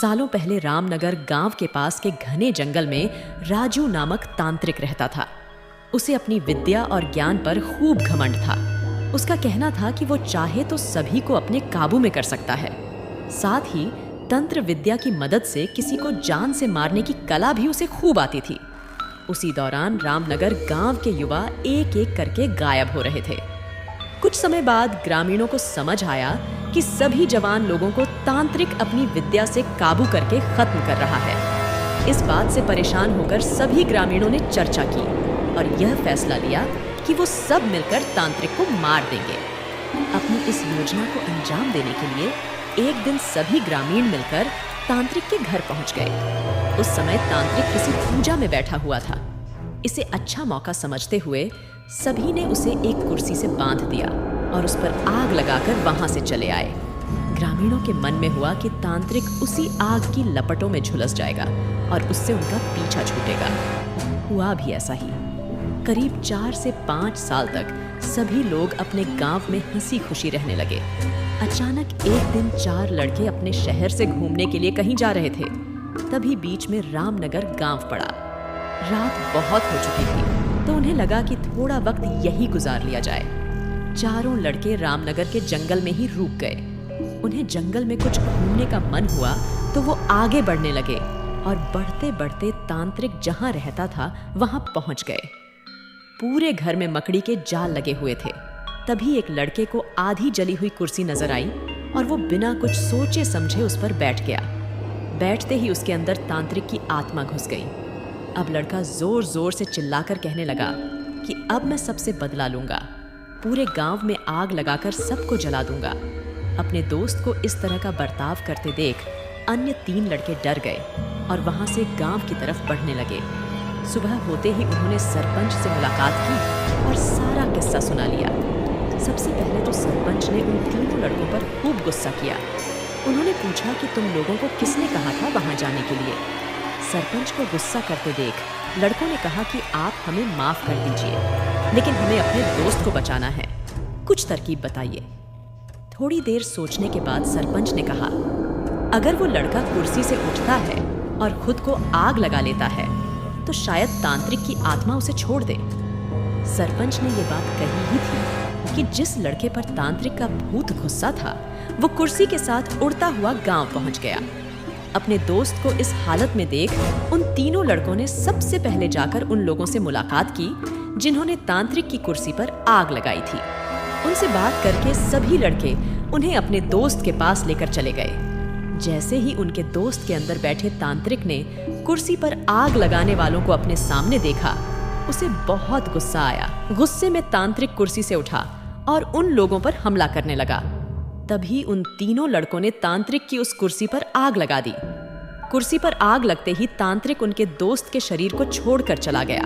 सालों पहले रामनगर गांव के पास के घने जंगल में राजू नामक तांत्रिक रहता था। उसे अपनी विद्या और ज्ञान पर खूब घमंड था। उसका कहना था कि वो चाहे तो सभी को अपने काबू में कर सकता है। साथ ही तंत्र विद्या की मदद से किसी को जान से मारने की कला भी उसे खूब आती थी। उसी दौरान रामनगर गांव के युवा एक एक करके गायब हो रहे थे। कुछ समय बाद ग्रामीणों को समझ आया कि सभी जवान लोगों को तांत्रिक अपनी विद्या से काबू करके खत्म कर रहा है। इस बात से परेशान होकर सभी ग्रामीणों ने चर्चा की और यह फैसला लिया कि वो सब मिलकर तांत्रिक को मार देंगे। अपनी इस योजना को अंजाम देने के लिए एक दिन सभी ग्रामीण मिलकर तांत्रिक के घर पहुंच गए। उस समय तांत्रिक किसी पूजा में बैठा हुआ था। इसे अच्छा मौका समझते हुए सभी ने उसे एक कुर्सी से बांध दिया और उस पर आग लगाकर वहां से चले आए। ग्रामीणों के मन में हुआ कि तांत्रिक उसी आग की लपटों में झुलस जाएगा और उससे उनका पीछा छूटेगा। हुआ भी ऐसा ही। करीब 4 से 5 साल तक सभी लोग अपने गांव में हंसी खुशी रहने लगे। अचानक एक दिन 4 लड़के अपने शहर से घूमने के लिए कहीं जा रहे थे। तभी बीच में रामनगर गांव पड़ा। रात बहुत हो चुकी थी तो उन्हें लगा कि थोड़ा वक्त यही गुजार लिया जाए। चारों लड़के रामनगर के जंगल में ही रुक गए। उन्हें जंगल में कुछ घूमने का मन हुआ तो वो आगे बढ़ने लगे और बढ़ते बढ़ते तांत्रिक जहां रहता था वहां पहुंच गए। पूरे घर में मकड़ी के जाल लगे हुए थे। तभी एक लड़के को आधी जली हुई कुर्सी नजर आई और वो बिना कुछ सोचे समझे उस पर बैठ गया। बैठते ही उसके अंदर तांत्रिक की आत्मा घुस गई। अब लड़का जोर जोर से चिल्लाकर कहने लगा कि अब मैं सबसे बदला लूंगा, पूरे गांव में आग लगाकर सबको जला दूंगा। अपने दोस्त को इस तरह का बर्ताव करते देख अन्य 3 लड़के डर गए और वहां से गांव की तरफ बढ़ने लगे। सुबह होते ही उन्होंने सरपंच से मुलाकात की और सारा किस्सा सुना लिया। सबसे पहले तो सरपंच ने उन 3 लड़कों पर खूब गुस्सा किया। उन्होंने पूछा कि तुम लोगों को किसने कहा था वहां जाने के लिए। सरपंच को गुस्सा करते देख लड़कों ने कहा कि आप हमें माफ कर दीजिए, लेकिन हमें अपने दोस्त को बचाना है। कुछ तरकीब बताइए। थोड़ी देर सोचने के बाद सरपंच ने कहा, अगर वो लड़का कुर्सी से उठता है और खुद को आग लगा लेता है तो शायद तांत्रिक की आत्मा उसे छोड़ दे। सरपंच ने ये बात कही ही थी कि जिस लड़के पर तांत्रिक का भूत गुस्सा था वो कुर्सी के साथ उड़ता हुआ गांव पहुंच गया। अपने दोस्त को इस हालत में देख उन 3 लड़कों ने सबसे पहले जाकर उन लोगों से मुलाकात की जिन्होंने तांत्रिक की कुर्सी पर आग लगाई थी। उनसे बात करके सभी लड़के उन्हें अपने दोस्त के पास लेकर चले गए। जैसे ही उनके दोस्त के अंदर बैठे तांत्रिक ने कुर्सी पर आग लगाने वालों को अपने सामने देखा, उसे बहुत गुस्सा आया। गुस्से में तांत्रिक कुर्सी से उठा और उन लोगों पर हमला करने लगा। तभी उन 3 लड़कों ने तांत्रिक की उस कुर्सी पर आग लगा दी। कुर्सी पर आग लगते ही तांत्रिक उनके दोस्त के शरीर को छोड़कर चला गया।